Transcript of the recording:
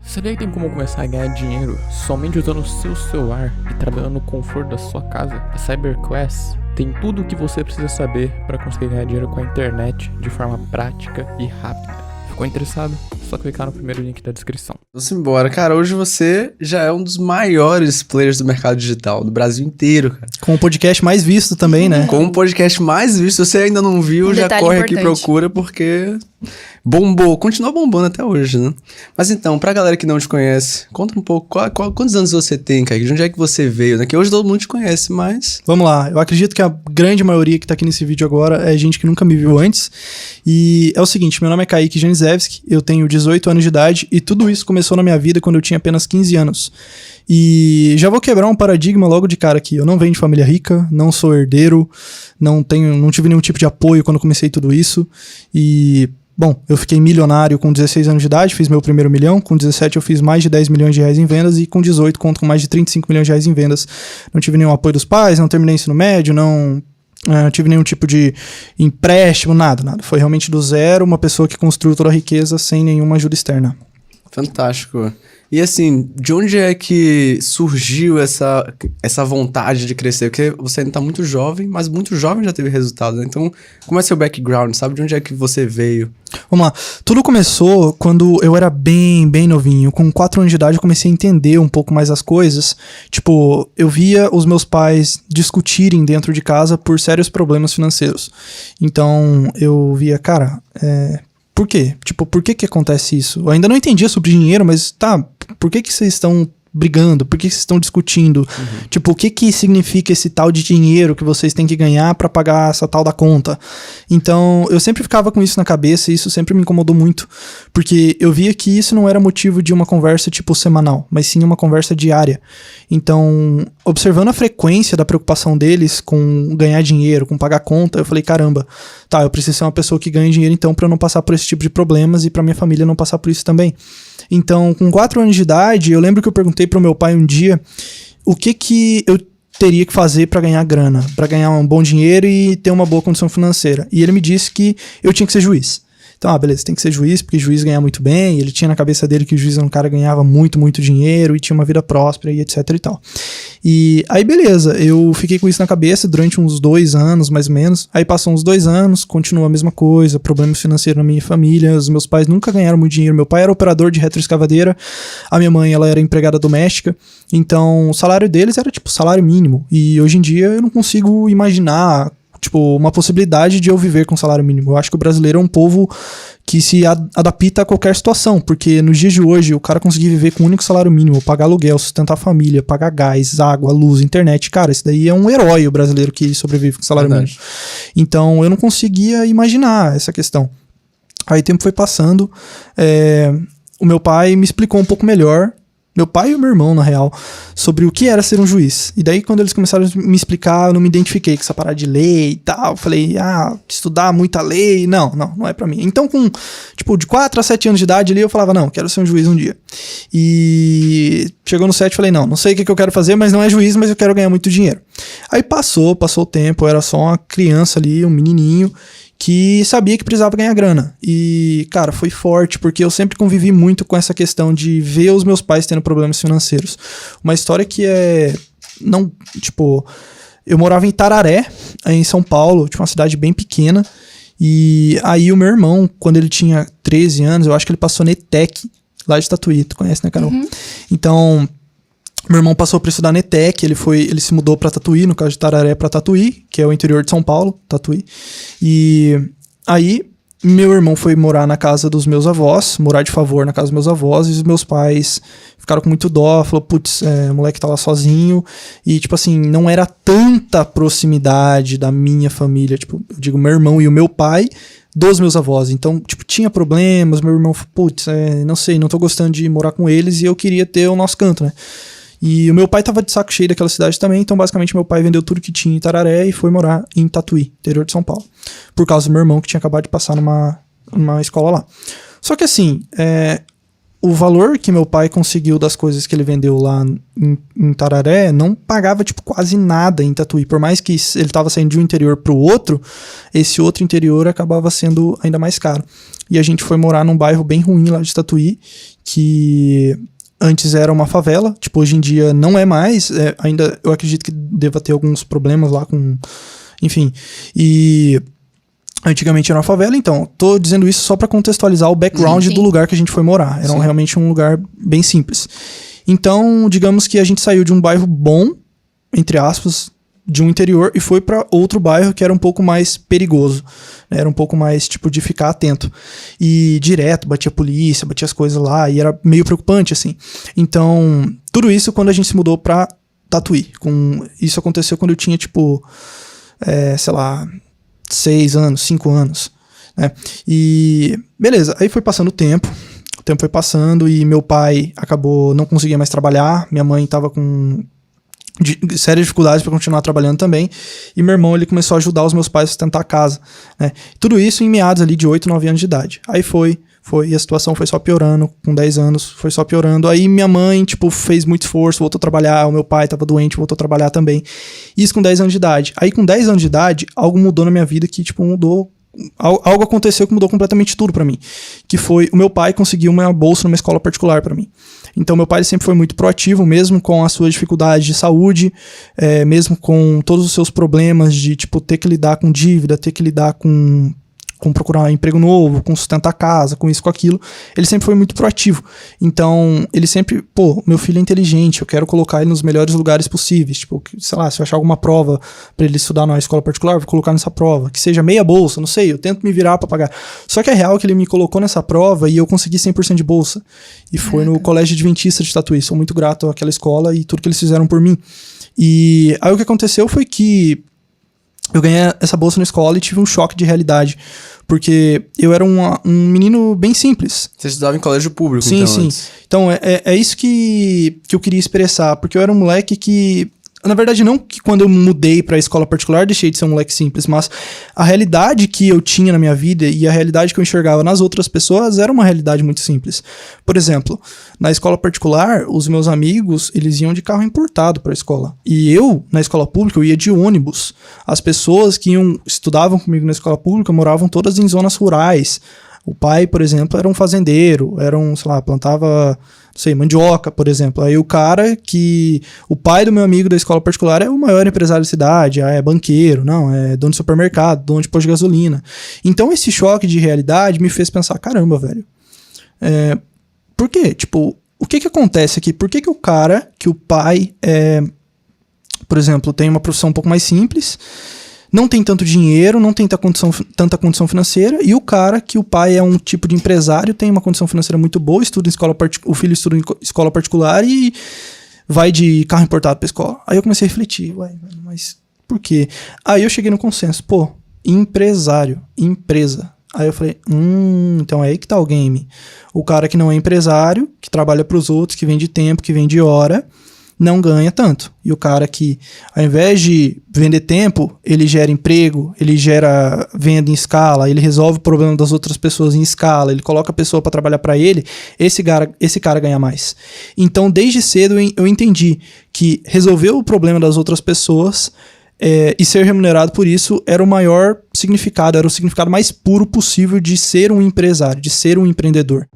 Sabia que tem como começar a ganhar dinheiro somente usando o seu celular e trabalhando no conforto da sua casa? A CyberQuest tem tudo o que você precisa saber para conseguir ganhar dinheiro com a internet de forma prática e rápida. Ficou interessado? É só clicar no primeiro link da descrição. Vamos embora. Cara, hoje você já é um dos maiores players do mercado digital, do Brasil inteiro, cara. Com o podcast mais visto também, né? Com o podcast mais visto, se você ainda não viu, já corre aqui e procura, porque bombou. Continua bombando até hoje, né? Mas então, pra galera que não te conhece, conta um pouco, quantos anos você tem, Kaique? De onde é que você veio, né? Que hoje todo mundo te conhece, mas... Vamos lá. Eu acredito que a grande maioria que tá aqui nesse vídeo agora é gente que nunca me viu antes. E é o seguinte, meu nome é Kaique Janizewski, eu tenho 18 anos de idade e tudo isso começou na minha vida quando eu tinha apenas 15 anos. E já vou quebrar um paradigma logo de cara aqui. Eu não venho de família rica, não sou herdeiro, não tive nenhum tipo de apoio quando comecei tudo isso. E, bom, eu fiquei milionário com 16 anos de idade, fiz meu primeiro milhão. Com 17 eu fiz mais de 10 milhões de reais em vendas e com 18 conto com mais de 35 milhões de reais em vendas. Não tive nenhum apoio dos pais, não terminei ensino médio, não tive nenhum tipo de empréstimo, nada. Foi realmente do zero, uma pessoa que construiu toda a riqueza sem nenhuma ajuda externa. Fantástico. E assim, de onde é que surgiu essa vontade de crescer? Porque você ainda tá muito jovem, mas muito jovem já teve resultado, né? Então, como é seu background? Sabe de onde é que você veio? Vamos lá. Tudo começou quando eu era bem novinho. Com 4 anos de idade eu comecei a entender um pouco mais as coisas. Tipo, eu via os meus pais discutirem dentro de casa por sérios problemas financeiros. Então, eu via, cara, por quê? Tipo, por que acontece isso? Eu ainda não entendia sobre dinheiro, mas tá, por que vocês estão brigando? Por que vocês estão discutindo? Tipo, o que significa esse tal de dinheiro que vocês têm que ganhar pra pagar essa tal da conta? Então, eu sempre ficava com isso na cabeça e isso sempre me incomodou muito, porque eu via que isso não era motivo de uma conversa tipo semanal, mas sim uma conversa diária. Então, observando a frequência da preocupação deles com ganhar dinheiro, com pagar conta, eu falei, caramba, tá, eu preciso ser uma pessoa que ganhe dinheiro então pra eu não passar por esse tipo de problemas e pra minha família não passar por isso também. Então, com 4 anos de idade, eu lembro que eu perguntei pro meu pai um dia o que eu teria que fazer pra ganhar grana, pra ganhar um bom dinheiro e ter uma boa condição financeira. E ele me disse que eu tinha que ser juiz. Então, beleza, tem que ser juiz, porque juiz ganha muito bem. Ele tinha na cabeça dele que o juiz era um cara que ganhava muito dinheiro e tinha uma vida próspera e etc e tal. E aí, beleza, eu fiquei com isso na cabeça durante uns 2 anos, mais ou menos. Aí passou uns 2 anos, continua a mesma coisa, problemas financeiros na minha família. Os meus pais nunca ganharam muito dinheiro. Meu pai era operador de retroescavadeira, a minha mãe, ela era empregada doméstica. Então, o salário deles era tipo salário mínimo. E hoje em dia eu não consigo imaginar tipo, uma possibilidade de eu viver com salário mínimo. Eu acho que o brasileiro é um povo que se adapta a qualquer situação, porque nos dias de hoje, o cara conseguir viver com um único salário mínimo, pagar aluguel, sustentar a família, pagar gás, água, luz, internet, cara, esse daí é um herói, o brasileiro que sobrevive com salário mínimo. Então, eu não conseguia imaginar essa questão. Aí o tempo foi passando, o meu pai me explicou um pouco melhor, meu pai e o meu irmão, na real, sobre o que era ser um juiz. E daí, quando eles começaram a me explicar, eu não me identifiquei com essa parada de lei e tal. Eu falei, estudar muita lei, não é pra mim. Então, com, tipo, de 4 a 7 anos de idade ali, eu falava, não, quero ser um juiz um dia. E chegou no 7, falei, não sei o que eu quero fazer, mas não é juiz, mas eu quero ganhar muito dinheiro. Aí passou o tempo, eu era só uma criança ali, um menininho, que sabia que precisava ganhar grana. E, cara, foi forte, porque eu sempre convivi muito com essa questão de ver os meus pais tendo problemas financeiros. Uma história que eu morava em Tararé, em São Paulo, tipo uma cidade bem pequena, e aí o meu irmão, quando ele tinha 13 anos, eu acho que ele passou na ETEC, lá de Tatuí, tu conhece, né, Carol? Então, meu irmão passou para estudar na ETEC, ele se mudou para Tatuí, no caso de Tararé para Tatuí, que é o interior de São Paulo, Tatuí. E aí, meu irmão foi morar na casa dos meus avós, morar de favor na casa dos meus avós, e os meus pais ficaram com muito dó, falou, putz, o moleque tá lá sozinho, e tipo assim, não era tanta proximidade da minha família, tipo, eu digo meu irmão e o meu pai, dos meus avós, então, tipo, tinha problemas, meu irmão falou, putz, não sei, não tô gostando de morar com eles, e eu queria ter o nosso canto, né? E o meu pai tava de saco cheio daquela cidade também, então basicamente meu pai vendeu tudo que tinha em Tararé e foi morar em Tatuí, interior de São Paulo, por causa do meu irmão que tinha acabado de passar numa escola lá. Só que assim, o valor que meu pai conseguiu das coisas que ele vendeu lá em Tararé não pagava tipo quase nada em Tatuí, por mais que ele tava saindo de um interior pro outro, esse outro interior acabava sendo ainda mais caro. E a gente foi morar num bairro bem ruim lá de Tatuí, que antes era uma favela, tipo, hoje em dia não é mais, ainda eu acredito que deva ter alguns problemas lá com, enfim, e antigamente era uma favela. Então, tô dizendo isso só para contextualizar o background do lugar que a gente foi morar, era realmente um lugar bem simples. Então, digamos que a gente saiu de um bairro bom, entre aspas, de um interior, e foi para outro bairro que era um pouco mais perigoso, né? Era um pouco mais, tipo, de ficar atento. E direto, batia a polícia, batia as coisas lá, e era meio preocupante, assim. Então, tudo isso quando a gente se mudou pra Tatuí. Isso aconteceu quando eu tinha, tipo, sei lá, 6 anos, 5 anos, né? E beleza, aí foi passando o tempo foi passando e meu pai acabou, não conseguia mais trabalhar, minha mãe tava com sérias dificuldades para continuar trabalhando também, e meu irmão, ele começou a ajudar os meus pais a sustentar a casa, né? Tudo isso em meados ali de 8, 9 anos de idade. Aí e a situação foi só piorando, com 10 anos, foi só piorando. Aí minha mãe, tipo, fez muito esforço, voltou a trabalhar, o meu pai tava doente, voltou a trabalhar também. Isso com 10 anos de idade. Aí com 10 anos de idade, algo mudou na minha vida que, tipo, algo aconteceu que mudou completamente tudo pra mim. Que foi, o meu pai conseguiu uma bolsa numa escola particular pra mim. Então meu pai sempre foi muito proativo, mesmo com as suas dificuldades de saúde, mesmo com todos os seus problemas de, tipo, ter que lidar com dívida, ter que lidar com procurar um emprego novo, com sustentar a casa, com isso, com aquilo. Ele sempre foi muito proativo. Então, ele sempre, meu filho é inteligente, eu quero colocar ele nos melhores lugares possíveis. Tipo, sei lá, se eu achar alguma prova pra ele estudar numa escola particular, eu vou colocar nessa prova. Que seja meia bolsa, não sei, eu tento me virar pra pagar. Só que é real que ele me colocou nessa prova e eu consegui 100% de bolsa. E foi no Colégio Adventista de Tatuí. Sou muito grato àquela escola e tudo que eles fizeram por mim. E aí o que aconteceu foi que eu ganhei essa bolsa na escola e tive um choque de realidade. Porque eu era um menino bem simples. Você estudava em colégio público, sim, então? Sim, sim. Então, é isso que eu queria expressar. Porque eu era um moleque que... Na verdade, não que quando eu mudei pra escola particular deixei de ser um moleque simples, mas a realidade que eu tinha na minha vida e a realidade que eu enxergava nas outras pessoas era uma realidade muito simples. Por exemplo, na escola particular, os meus amigos, eles iam de carro importado pra escola. E eu, na escola pública, eu ia de ônibus. As pessoas que estudavam comigo na escola pública moravam todas em zonas rurais. O pai, por exemplo, era um fazendeiro, plantava, mandioca, por exemplo. Aí o pai do meu amigo da escola particular é o maior empresário da cidade, é banqueiro, é dono de supermercado, dono de posto de gasolina. Então esse choque de realidade me fez pensar, caramba, velho, por quê? Tipo, o que acontece aqui? Por que o pai, por exemplo, tem uma profissão um pouco mais simples, não tem tanto dinheiro, não tem tanta condição financeira, e que o pai é um tipo de empresário, tem uma condição financeira muito boa, o filho estuda em escola particular e vai de carro importado pra escola. Aí eu comecei a refletir, mas por quê? Aí eu cheguei no consenso, empresário, empresa. Aí eu falei, então é aí que tá o game. O cara que não é empresário, que trabalha pros outros, que vende tempo, que vende hora, não ganha tanto. E o cara que, ao invés de vender tempo, ele gera emprego, ele gera venda em escala, ele resolve o problema das outras pessoas em escala, ele coloca a pessoa para trabalhar para ele, esse cara ganha mais. Então, desde cedo eu entendi que resolver o problema das outras pessoas e ser remunerado por isso era o maior significado, era o significado mais puro possível de ser um empresário, de ser um empreendedor.